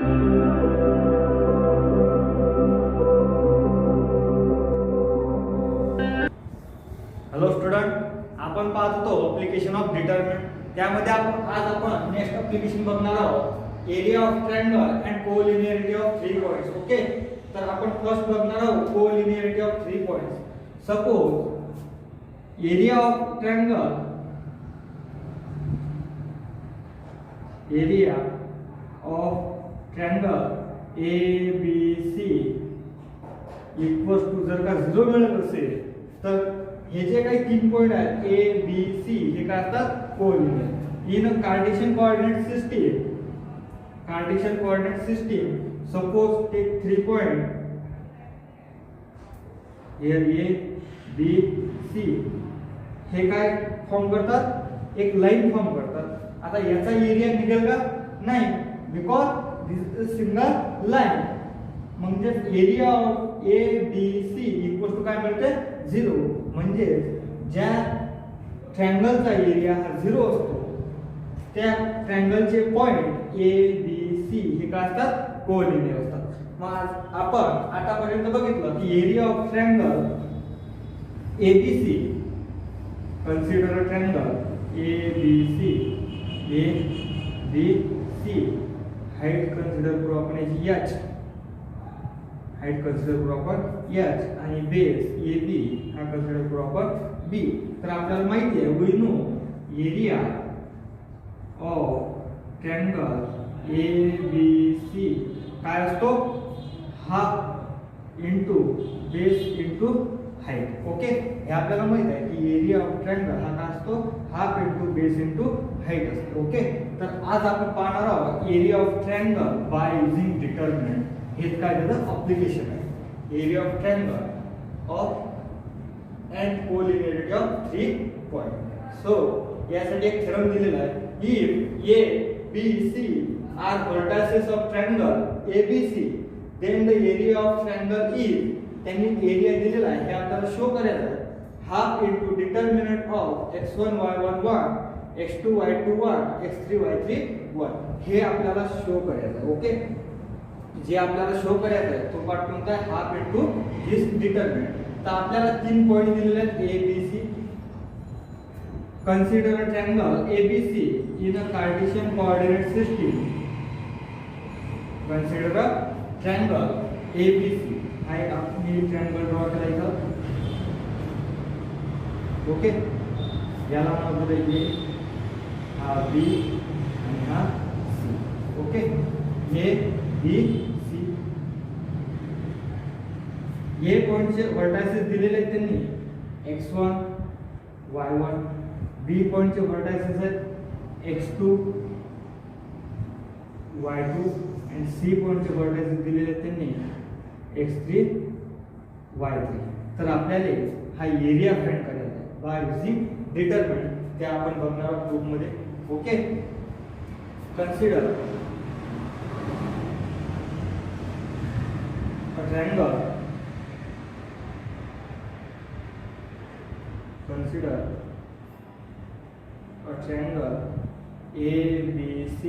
Hello student, आपण पाहत होतो ॲप्लिकेशन ऑफ डिटरमिनंट. त्यामध्ये आज आपण नेक्स्ट ॲप्लिकेशन बघणार आहोत, area of triangle and collinearity of 3 points. Okay, तर आपण फर्स्ट बघणार आहोत collinearity of 3 points. Suppose area of triangle ABC equals to, जर का 0 मिळत असेल तर हे जे काही 3 पॉइंट आहेत A B C हे काय असतात collinear in Cartesian coordinate system. Suppose take 3 point here A B C, हे काय फॉर्म करतात, एक लाईन फॉर्म करतात. आता याचा एरिया निघेल का? नाही, because this is single line. म्हणजे area of A B C equal to काय मिळते 0. म्हणजे ज्या ट्रायंगलचा एरिया हा 0 असतो त्या ट्रायंगलचे पॉइंट ए बी सी हे काय असतात कोलिनियर असतात. मग आपण आतापर्यंत बघितलं की area of triangle ABC, consider a triangle ABC, height consider करू आपण याची H, हाईट कन्सिडर करू आपण H, आणि बेस AB हा कन्सिडर करू आपण B. तर आपल्याला माहिती आहे we know area of triangle ABC काय असतो, half into base into height. Okay, हे आपल्याला माहित आहे की एरिया ऑफ ट्रायंगल हा काय असतो, half into base into height असतो. ओके, तर आज आपण पाहणार आहोत area of triangle by using determinant. हेच काय त्याचं ॲप्लिकेशन आहे, area of triangle of and collinearity of 3 point. So यासाठी एक थेरम दिलेला आहे, if A B C are vertices of triangle ABC, then the area of triangle is, त्यांनी एरिया दिलेला आहे हे आपल्याला शो करायचं आहे, half into determinant of x1 y1 1, x2 y2 1, x3 y3 1. हे आपल्याला शो करायचं आहे. ओके, जे आपल्याला शो करायचं आहे तो पार्ट कोणता आहे, हाफ इंटू दिस डिटरमिनंट. तर आपल्याला 3 पॉइंट दिलेले आहेत ABC. Consider a triangle ABC in a Cartesian coordinate system. Consider a triangle ABC, हा एक आपण ट्रायंगल ड्रॉ करायचा. ओके, याला नाव दिलं A, हा B आणि हा C. Okay, A B C. ये पॉइंटचे व्हर्टायसेस दिलेले आहेत त्यांनी x1 y1, B पॉइंटचे व्हर्टायसेस आहेत x2 y2, आणि C पॉइंटचे व्हर्टायसेस दिलेले आहेत त्यांनी x3 y3. तर आपल्याला हा एरिया फाइंड करायचा आहे बाय युजिंग डिटरमिनंट. ते आपण बघणार आहोत ग्रुप मध्ये. Okay, consider a triangle, ABC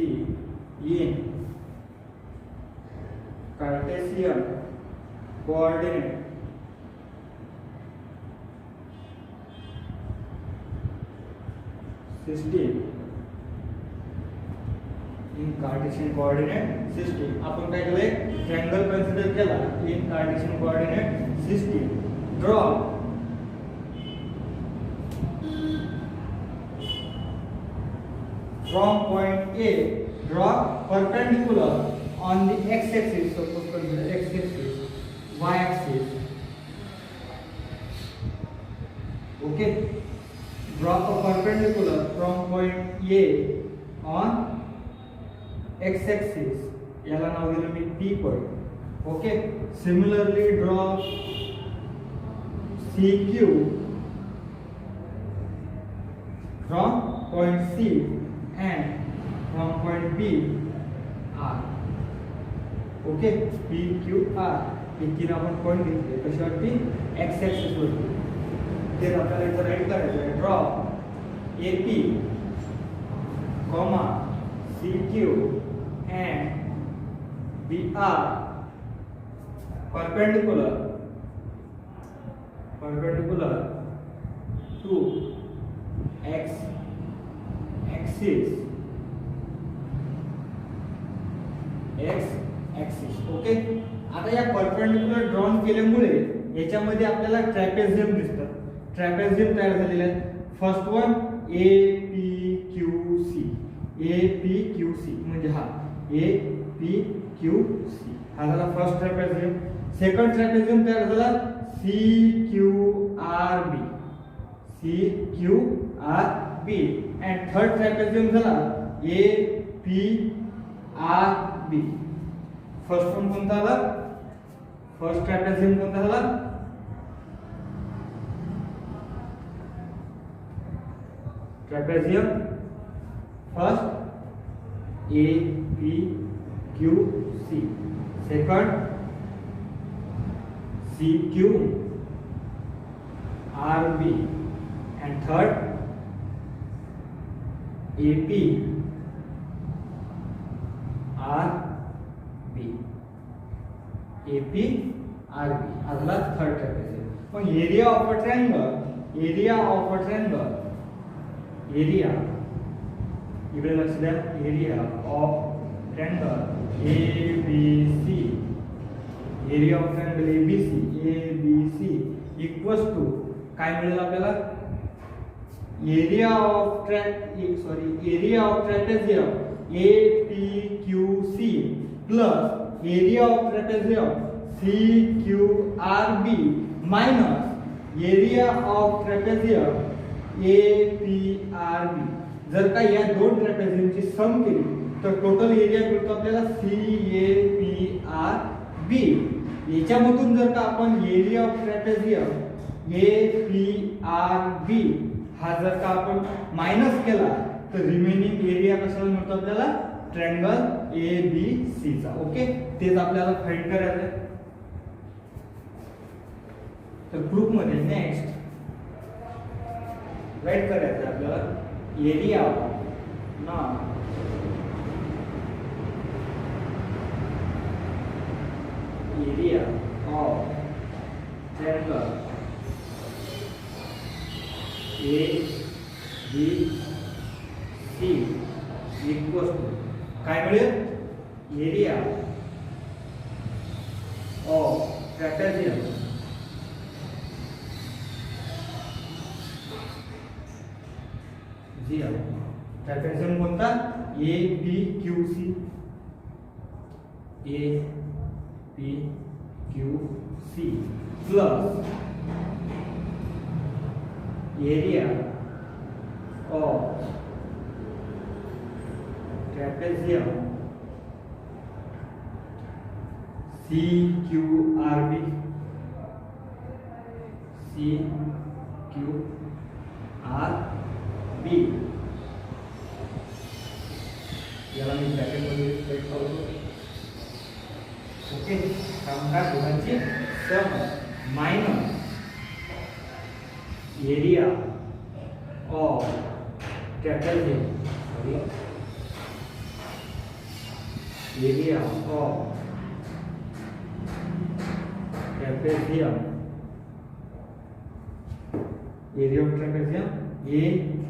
in Cartesian coordinate system. In Cartesian coordinate system आपण काय केलंय, ट्रायंगल कन्सिडर केला in Cartesian coordinate system. Draw from point A, draw perpendicular on the x-axis. Suppose consider x-axis, y-axis. Okay, draw a perpendicular from point A on x-axis. याला नाव दिलं मी P point. Okay, similarly draw CQ from point C and from point B R. Okay, P Q R हे 3 आपण point घेतले कशावरती, x axis वरती. ते आपल्याला इथे write करायचं आहे. Draw AP, CQ and B R perpendicular to x axis okay. आता या परपेंडिक्युलर ड्रॉन केल्यामुळे याच्यामध्ये आपल्याला ट्रॅपेझियम दिसतं. ट्रॅपेझियम तयार झालेले आहेत. फर्स्ट वन APQC म्हणजे हा APQC हा झाला फर्स्ट ट्रॅपेझियम. सेकंड ट्रॅपेझियम तयार झाला CQRB अँड थर्ड ट्रॅपेझियम झाला APRB. फर्स्ट वन कोणता आला? फर्स्ट ट्रॅपेझियम कोणता झाला? Trapezium first APQC, second CQRB and third APRB आजला थर्ड ट्रॅपेझियम. पण एरिया ऑफ अ ट्रायंगल इकडे लक्ष द्या. Area of triangle ABC equals to काय मिळेल आपल्याला? Area of trapezium APQC plus area of trapezium CQRB minus area of trapezium APRB. जर का या दोन ट्रॅपेझियमची सम केली तर टोटल एरिया मिळतो आपल्याला CAPRB. याच्यामधून जर का आपण एरिया ऑफ ट्रॅपेझियम APRB हा जर का आपण मायनस केला तर रिमेनिंग एरिया कशाला मिळतो आपल्याला? ट्रायंगल ABC चा. ओके, तेच आपल्याला फाइंड करायचं आहे. तर ग्रुप मध्ये नेक्स्ट राईट करायचं आपल्याला area of triangle ABC equals to काय मिळेल? एरिया ऑफ ट्रॅपेझियम ट्रॅपेझियम कोणता? APQC plus area of trapezium CQRB याला मी ब्रॅकेट मध्ये सेट करतो. ओके, कामकाज दोघांची sum minus area of trapezium area of trapezium APRB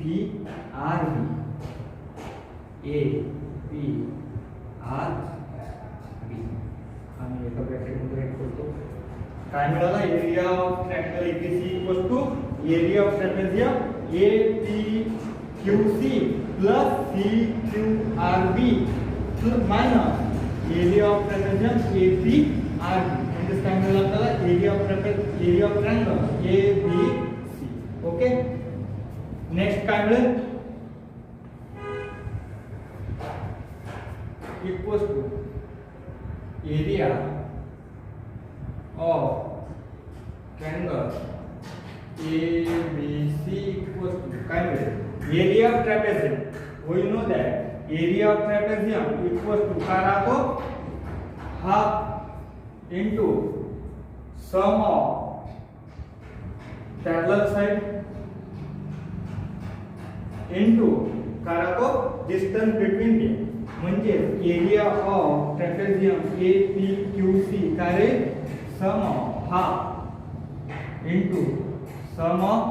आम्ही एका ब्रॅकेट मध्ये राईट करतो. काय मिळाला? Area of triangle ABC equals to area of trapezium APQC plus CQRB minus area of trapezium APRB. म्हणजे काय मिळालं आपल्याला? Area of triangle ABC. Okay, next काय मिळेल? Equals to area of triangle ABC equals to काय मिळेल? Area of trapezium. We know that area of trapezium equals to काय राहतो? Half into sum of parallel side into काय राहतो? Distance between them. म्हणजे area of trapezium trapezium APQC काय sum of half into sum of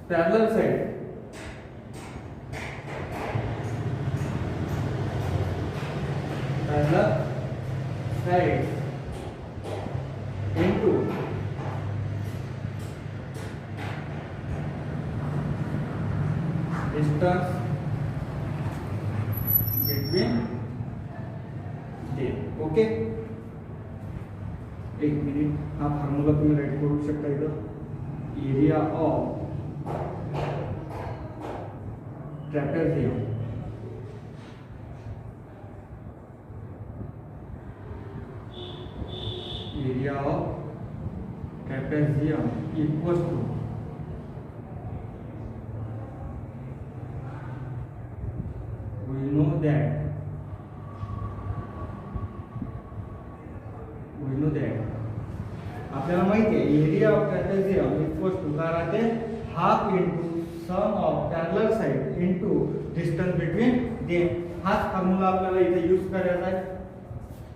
parallel side into distance between them. Okay, एक minute, हा formula तुम्ही right करू शकता इथं. Area of trapezium area of trapezium equals to we know that आपल्याला माहिती आहे area of trapezium equals to काय राहते half into sum of parallel side into distance between them. हाच फॉर्म्युला आपल्याला इथे यूज करायचा आहे.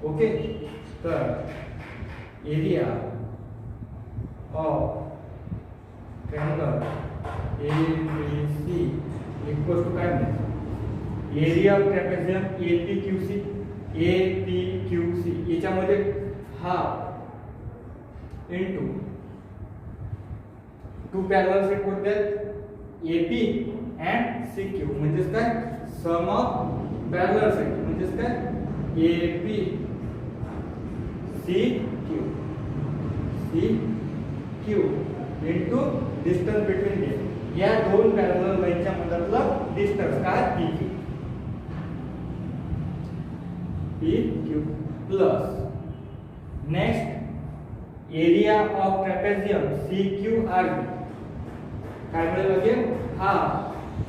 ओके, तर area of triangle ABC equal to काय म्हणतो एरिया ऑफ ट्रॅपेझियम APQC याच्यामध्ये half into two parallel side कोणते आहेत AP अँड CQ म्हणजेच काय सम ऑफ पॅरलल साइड म्हणजेच काय CQ into distance between them. या दोन पॅरलल लाईनच्या मधलं डिस्टन्स काय PQ plus next area of trapezium CQRB काय मिळेल again half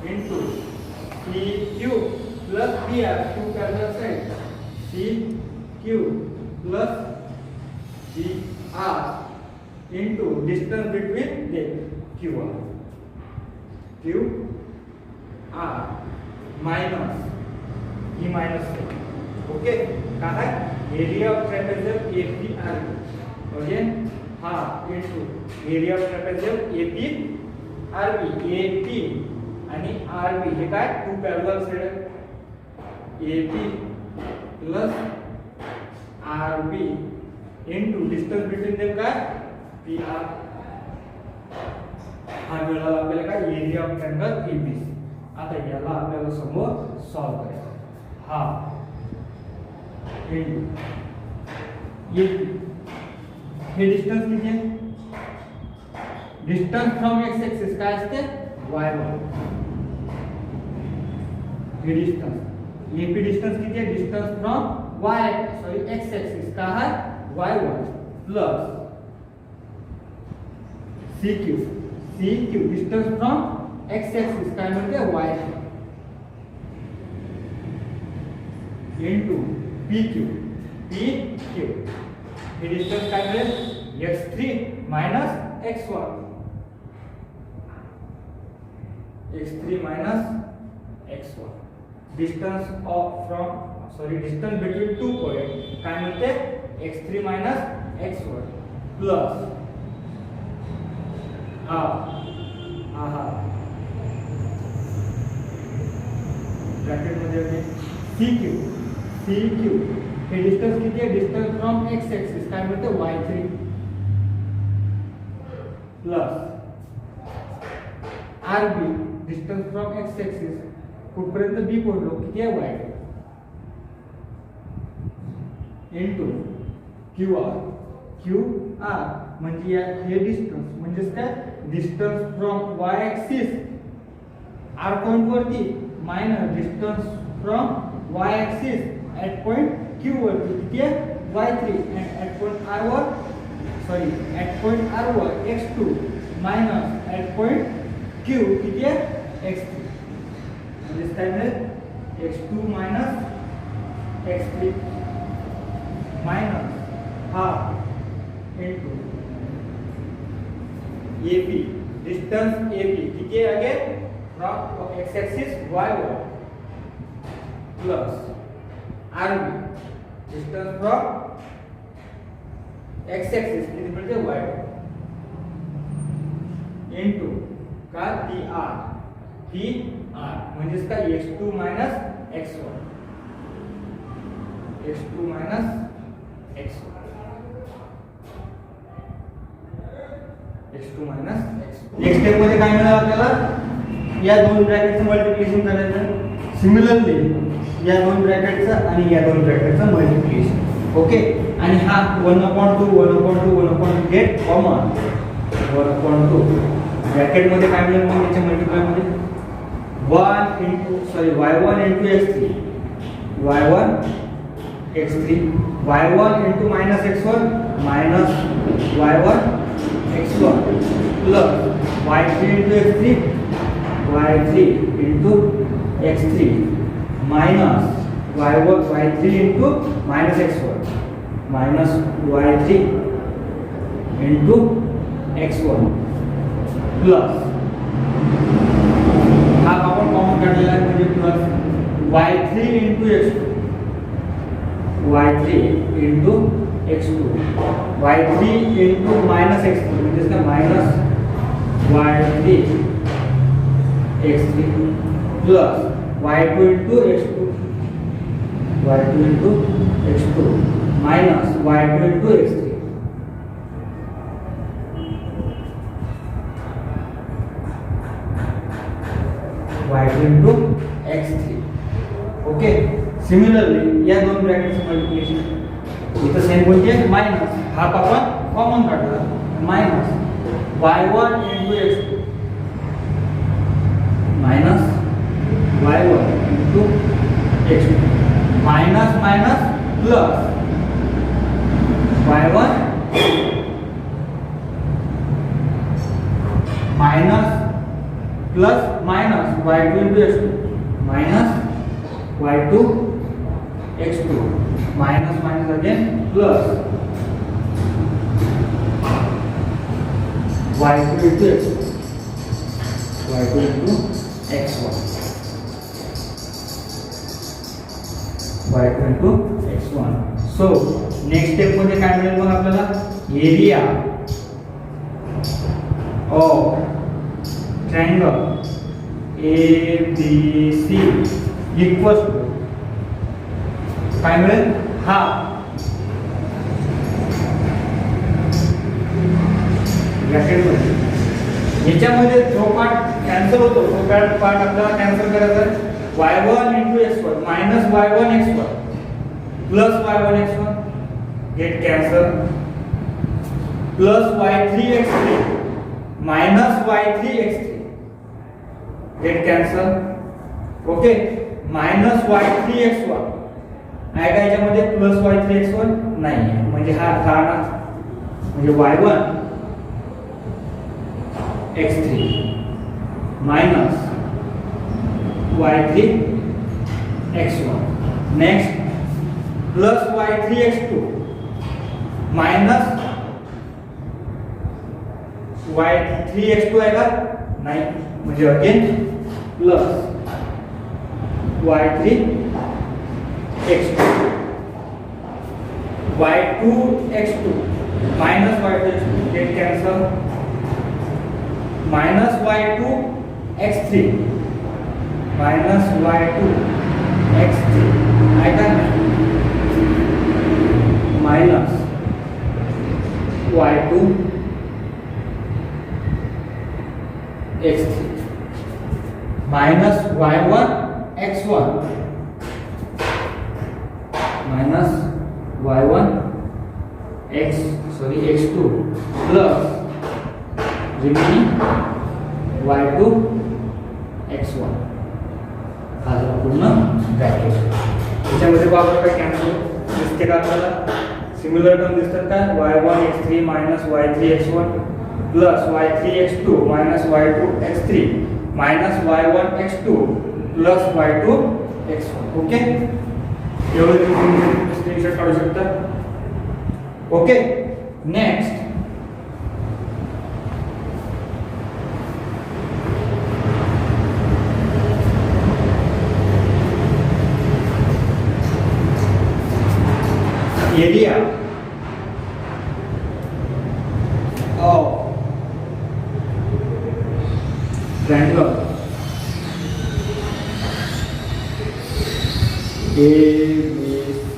into CQ plus PR two parallel side CQ plus PR into distance between them QR minus E minus A. Okay, काय area of trapezium APRB again half into area of trapezium APRB AP आणि RB हे काय two parallel side AP plus RB into distance between them काय PR. हा मिळाला आपल्याला काय area of triangle ABC. आता याला आपल्याला समोर सॉल्व करायचं. हा इंटू AP हे डिस्टन्स किती आहे डिस्टन्स फ्रॉम x एक्सिस काय असते y1. हे डिस्टन्स AP डिस्टन्स किती आहे डिस्टन्स फ्रॉम x एक्सिस का है y1 plus CQ distance from x axis काय म्हणते y इनटू PQ हे डिस्टन्स काय मिळेल x3 minus x1 distance distance between two point काय म्हणते x3 minus x1 plus bracket मध्ये CQ हे डिस्टन्स किती आहे डिस्टन्स फ्रॉम x एक्सिस काय म्हणते y3 plus RB distance from x axis कुठपर्यंत B पोहोचलो किती आहे y2 इनटू QR म्हणजे हे डिस्टन्स म्हणजे काय distance from y axis r point वरती minus distance from y axis at point Q वरती किती आहे y3 and at point R वर x2 minus at point Q किती आहे x3 म्हणजे काय मिळेल x2 minus x3 minus half into AP distance AP किती आहे again from x axis y वर plus RB, distance from x axis is equal to y into का TR म्हणजेच का x2 minus x1 x2 minus x1 x2 minus x1 next step मध्ये काय मिळालं आपल्याला या दोन ब्रॅकेटचं मल्टिप्लिकेशन करायचं सिमिलरली या दोन ब्रॅकेटचं आणि या दोन ब्रॅकेटचं मल्टिप्लिकेशन ओके आणि हा 1/2 गेट कॉमन 1/2 ब्रॅकेट मध्ये काय मिळेल मग याच्या मल्टिप्लाय मध्ये y1 into x3 y1 x3 y1 into minus x1 minus y1 x1 plus y3 into x3 y3 into x3 minus y3 into minus x1 minus y3 into x1 plus हा आपण common काढलेला आहे म्हणजे plus y3 into x2 y3 into x2 y3 into minus x3 म्हणजे का minus y3 x3 plus y2 into x2 y2 into x2 minus y2 into x3 y2 into x3 okay similarly या दोन ब्रॅकेटचं multiplication इथं same म्हणजे minus हा आपण common काढला minus y1 into x2 minus y1 into x2 minus minus plus y1 minus plus minus y2 into x2 minus y2 x2 minus minus again plus y2 into x2 y2 into x1 y2 into x1 so next step मध्ये काय मिळेल मग आपल्याला area of triangle ABC equals to काय मिळेल हा bracket मध्ये याच्यामध्ये जो पार्ट कॅन्सल होतो तो पार्ट आपल्याला कॅन्सल करायचा आहे y1 into x1 minus y1 x1 plus y1 x1 get cancel plus y3 x3 minus y3 x3 get cancel okay minus y3 x1 आहे का याच्यामध्ये plus y3 x1 नाही आहे म्हणजे हा राहणार म्हणजे y1 x3 minus y3 x1 next plus y3 x2 minus y3 x2 आहे का नाही म्हणजे again plus y3 x2 y2 x2 minus y2 x2 get cancel minus y2 x3 minus y2 x3 आहे का minus y2 x3 minus y1 x1 minus y1 x2 plus remaining y2 x1 हा जो पूर्ण bracket याच्यामध्ये बाबा काय cancel दिसते का आपल्याला सिमिलर टर्म दिसतात का y1 x3 minus y3 x1 plus y3 x2 minus y2 x3 minus y1 x2 plus y2 x1 okay एवढे तुम्ही स्क्रीनशॉट काढू शकता okay next area of triangle ABC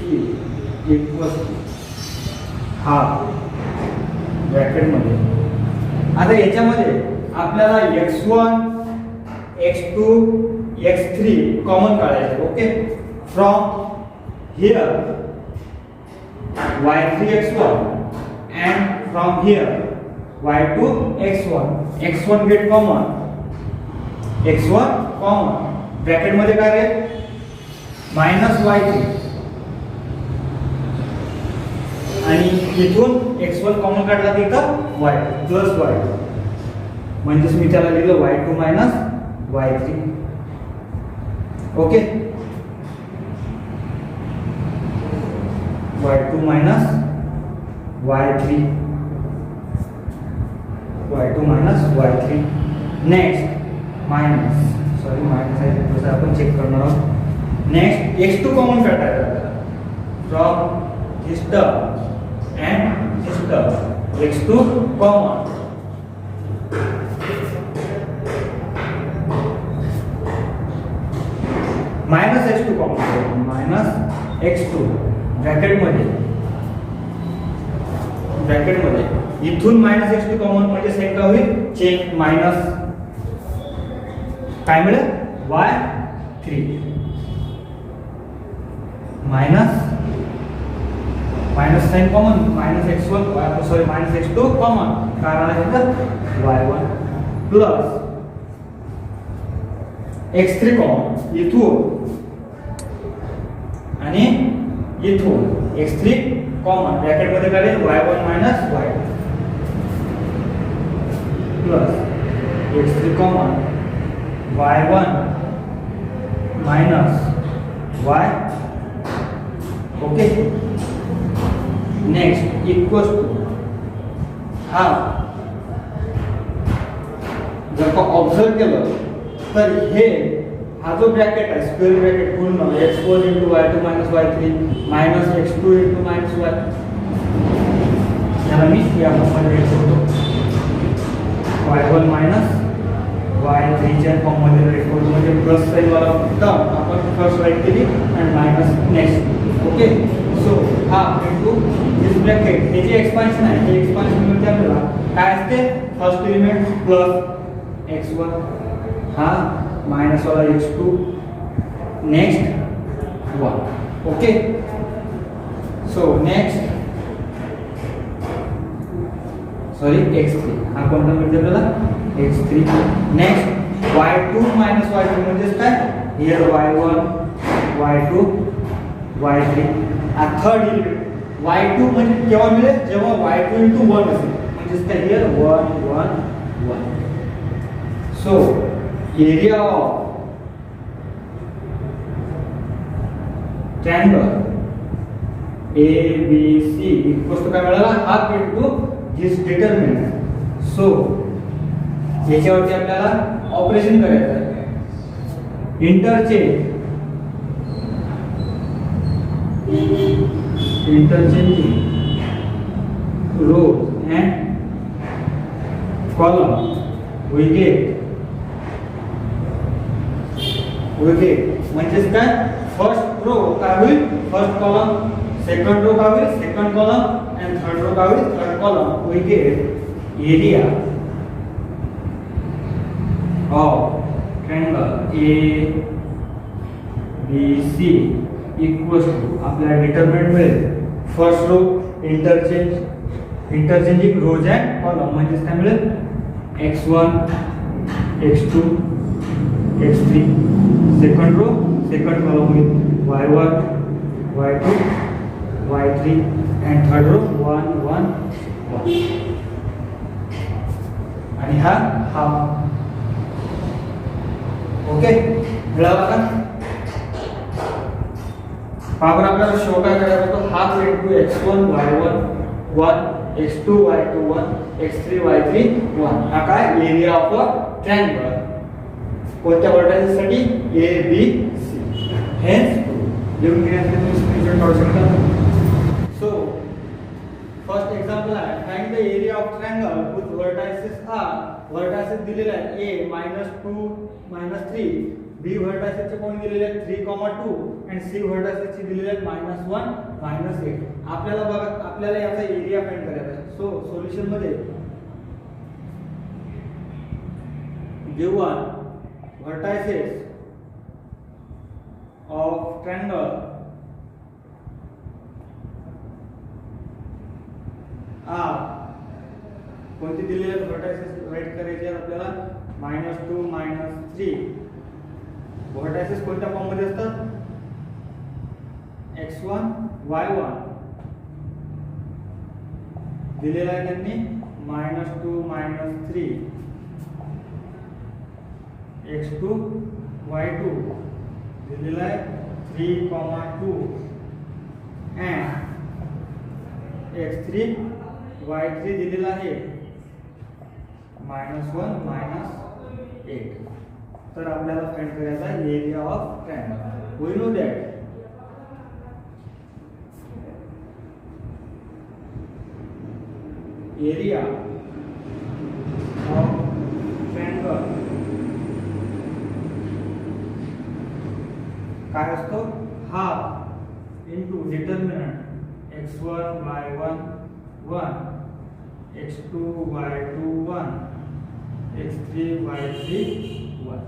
equals to half bracket मध्ये. आता याच्यामध्ये आपल्याला x1 x2 x3 कॉमन काढायचे. Okay, from here y3 x1 and from here y2 x1. x1 get common, x1 common, bracket मध्ये काय रे minus y3 आणि इथून x1 common काढला की का y प्लस y2, म्हणजेच मी त्याला लिहिलं y2 minus y3. Okay, y2 minus y3, y2 minus y3. Next minus, sorry minus आहे तसं आपण चेक करणार आहोत. नेक्स्ट x2 कॉमन काढायचा आपल्याला from this term and this term, x2 common minus x2 common, minus x2 bracket मध्ये इथून minus x2 common म्हणजे सेम काय होईल चेक मायनस काय मिळेल y3 minus minus sign common minus x1 sorry minus x2 common कारण आहे तर y1 प्लस x3 कॉमन इथून आणि इथून x3 कॉमन ब्रॅकेट मध्ये काढेल y1 minus y2 plus x3 common y1 minus y. Okay, next equals to half. जर का ऑब्झर्व केलं तर हे हा जो ब्रॅकेट आहे स्क्वेअर ब्रॅकेट पूर्ण x1 into y2 minus y3 minus x2 into minus y, याला मी या फॉर्ममध्ये लिहू शकतो y1 minus y3 च्या फॉर्ममध्ये लिहू शकतो. म्हणजे प्लस साइन वाला टर्म आपण फर्स्ट राईट केली आणि मायनस नेक्स्ट. ओके, सो हा इनटू दिस ब्रॅकेट हे जे एक्सपान्शन आहे हे एक्सपान्शन मध्ये आपल्याला काय असते फर्स्ट एलिमेंट प्लस x1 हा माइनस वाला x2 next 1. Okay, so next sorry x3 हा कोणता मिळते आपल्याला x3. Next y2 minus y2 म्हणजे काय हियर y1 y2 y3. हा थर्ड एलिमेंट y2 म्हणजे केव्हा मिळेल जेव्हा y2 into 1 असेल म्हणजे काय here 1 1 1. So area of triangle ABC equals to काय मिळाला हाफ इनटू दिस डिटरमिनंट. सो याच्यावरती आपल्याला ऑपरेशन करायचं आहे interchanging rows and column we get म्हणजेच काय फर्स्ट रो काय होईल फर्स्ट कॉलम, सेकंड रो काय होईल second column and third row काय होईल third column. We get area of triangle ABC equals to आपल्याला डिटरमिनंट मिळेल first row interchanging rows and column म्हणजेच काय मिळेल x1 x2 x3 second row second column with y1 y2 y3 and third row 1 1 1 आणि हा half. Okay, मिळाला का power आपल्याला शो काय करायचा होता half into x1 y1 1 x2 y2 1 x3 y3 1 हा काय एरिया ऑफ अ ट्रायंगल कोणत्या वर्टाइससाठी ए बी सी. हेन्स लिहून घेण्यासाठी तुम्ही स्क्रीनशॉट काढू शकता. सो फर्स्ट एक्झाम्पल आहे, find the area of triangle with vertices are, vertices दिलेले आहेत a -2 -3, b व्हर्टायसेसचे कोण दिलेले आहेत 3,2 आणि c व्हर्टायसेसचे दिलेले आहेत -1 -8. आपल्याला बघा, आपल्याला याचा एरिया फाइंड करायचा आहे. सो सोल्युशन मध्ये गिवन व्हर्टायसेस ऑफ ट्रायंगल कोणती दिलेली आहेत व्हर्टायसेस राईट करायचे आहेत आपल्याला -2 -3. व्हर्टायसेस कोणत्या फॉर्म मध्ये असतात, x1 y1 दिलेला आहे त्यांनी -2 -3, x2 y2 दिलेला आहे 3,2 and x3 y3 दिलेला आहे -1 -8. तर आपल्याला फाइंड करायचा आहे area of triangle. We know that area of triangle काय असतो, half into determinant x1 y1 1, x2 y2 1, x3 y3 1.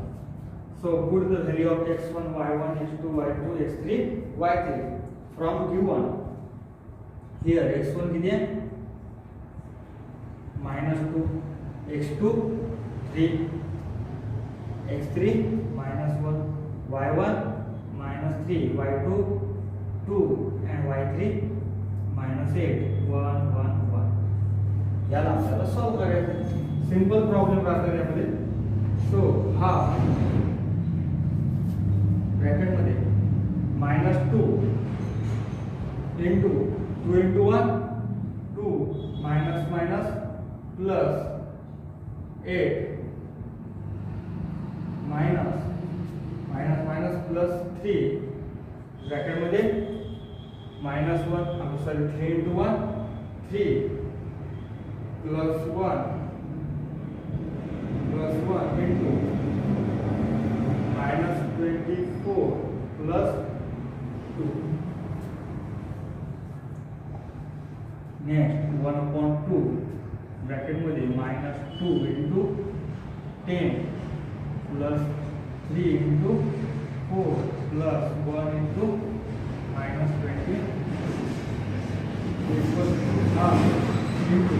So put the value of x1 y1 x2 y2 x3 y3 from q1. Here x1 किती आहे -2, x2 3, x3 -1, y1 -3, y2 2 and y3 -8 1 1 1. याला आपल्याला solve करायचं. Simple problem राहतात यामध्ये. So हा bracket मध्ये -2 into 2 into 1 2 minus minus plus 8 minus minus minus plus 3 bracket मध्ये -1 sorry 3 into 1 3 plus 1 into -24 plus 2. Next 1/2 bracket मध्ये -2 into 10 plus 3 into 4 plus 1 into -20 equals to half into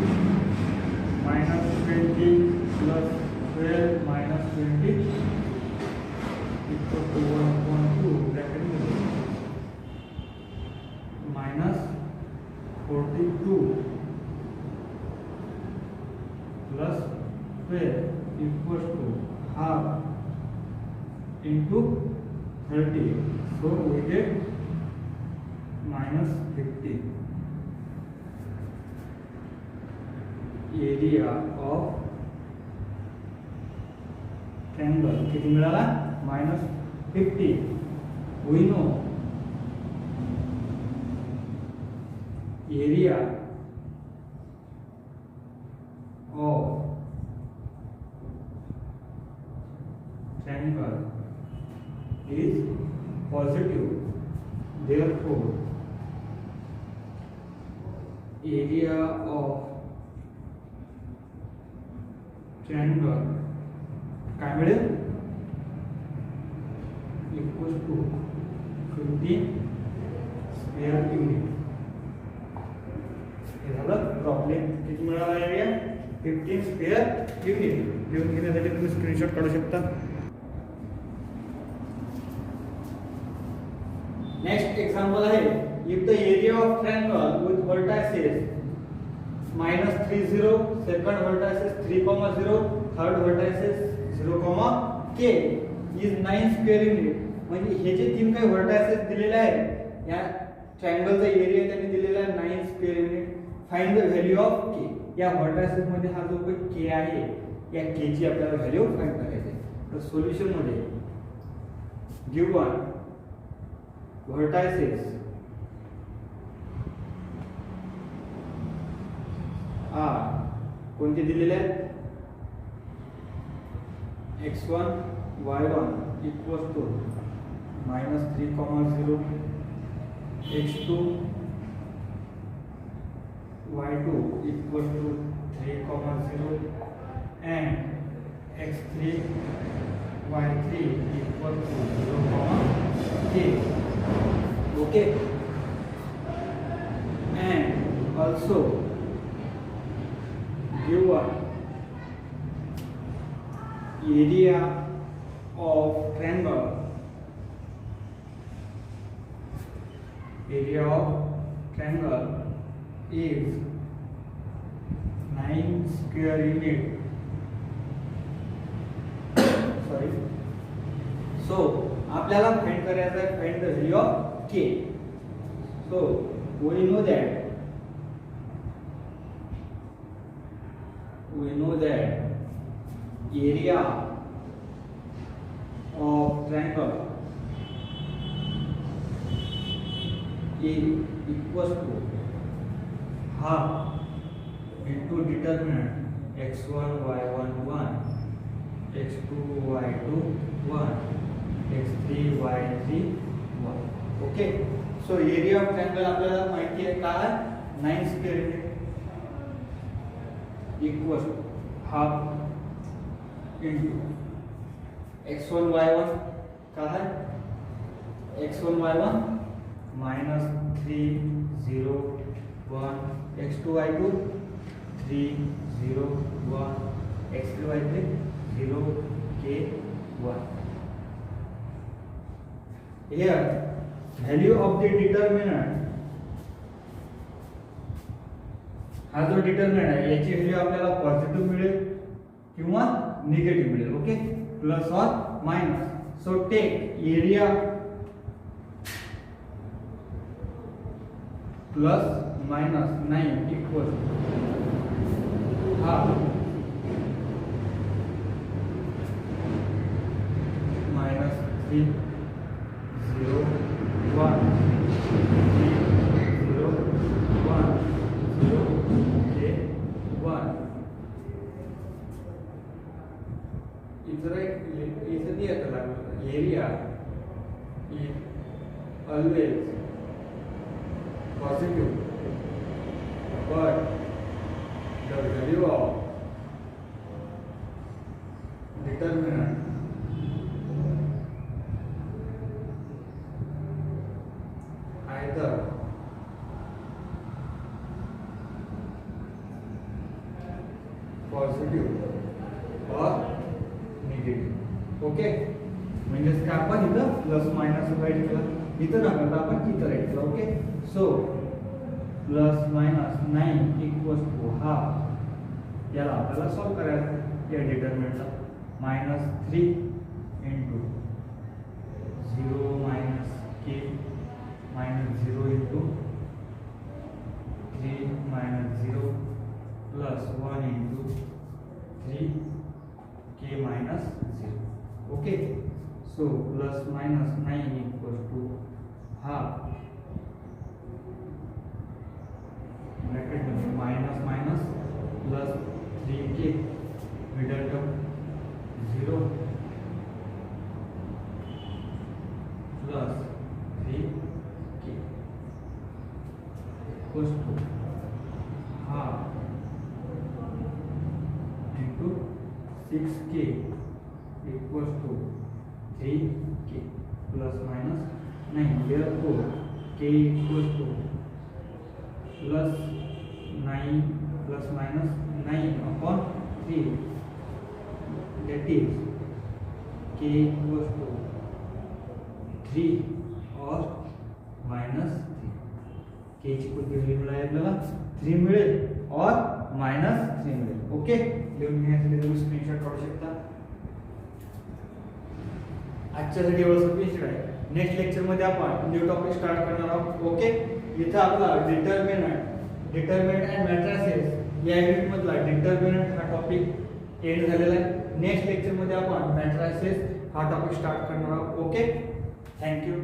-20 plus 12 minus 20 equal to 1/2 bracket में minus 42 plus 12 equals to half into 30. So we get -50. Area of triangle किती मिळाला -50. We know area of triangle is positive. Therefore area of triangle काय मिळेल equals to 15 square unit. हे झालं problem. किती मिळाला area 15 square unit. लिहून घेण्यासाठी तुम्ही स्क्रीनशॉट काढू शकता. नेक्स्ट एक्झाम्पल आहे, if the area of triangle with vertices -30, second vertices 3,0, third vertices 0, k is 9 square unit. म्हणजे हे जे तीन काही व्हर्टायसेस दिलेले आहेत या ट्रायंगलचा एरिया त्यांनी दिलेला आहे 9 square unit. Find the value of k. या व्हर्टायसेस मध्ये हा जो काही k आहे या k ची आपल्याला व्हॅल्यू फाइंड करायची आहे. तर सोल्युशन मध्ये गिवन व्हर्टायसेस कोणते दिलेले आहेत x1 y1 equals to -3,0 x2 y2 equals to 3,0 and x3 y3 equals to 0,k. Okay, and also give a area of triangle. Area of triangle is 9 square unit. Sorry. So आपल्याला find करायचं आहे find the value of k. So we know that area of triangle is equals to half into determinant x1 y1 1, x2 y2 1, x3 y3 1. Okay, so area of triangle आपल्याला माहिती आहे काय 9 square unit equals half into x1 y1 का है x1 y1 minus 3 0 1, x2 y2 3 0 1, x3 y3 0 k 1. Here value of the determinant, हा जो determinant आहे याची व्हॅल्यू आपल्याला पॉझिटिव्ह मिळेल किंवा निगेटिव्ह मिळेल. ओके, प्लस और minus. So take area plus minus 9 equal half minus 3 0 1 3 0 1 0 k 1. इधर दिया था area is always positive, but the value of determinant either positive or negative. Okay, म्हणजेच काय आपण इथं प्लस मायनस राईट केला, इथं ना करता आपण इथं राईट केला. Okay, so plus minus 9 equals to half. याला आपल्याला सॉल्व करायचं या डिटरमिनंटला. -3 into 0 minus k minus 0 into 3 minus 0 plus 1 into 3 k minus 0. Okay, so plus minus 9 equals to half bracket में minus minus plus 3k middle term 0 plus 3k equals to half into 6k equals to 3k plus minus 9. Therefore k equals to plus 9 plus minus 9 upon 3. That is k equals to 3 or minus 3. k ची कोणती value मिळाली आपल्याला 3 मिळेल और minus 3 मिळेल. Okay, लिहून घेण्यासाठी तुम्ही स्क्रीनशॉट काढू शकता. आजच्यासाठी एवढं सफिशियंट आहे. नेक्स्ट लेक्चर मध्ये आपण न्यू टॉपिक स्टार्ट करणार आहोत. ओके, इथं आपला डिटरमिनंट अँड मॅट्रिसेस या युनिट मधला डिटरमिनंट हा टॉपिक एंड झालेला आहे. नेक्स्ट लेक्चर मध्ये आपण मॅट्रिसेस हा टॉपिक स्टार्ट करणार आहोत. Okay, thank you.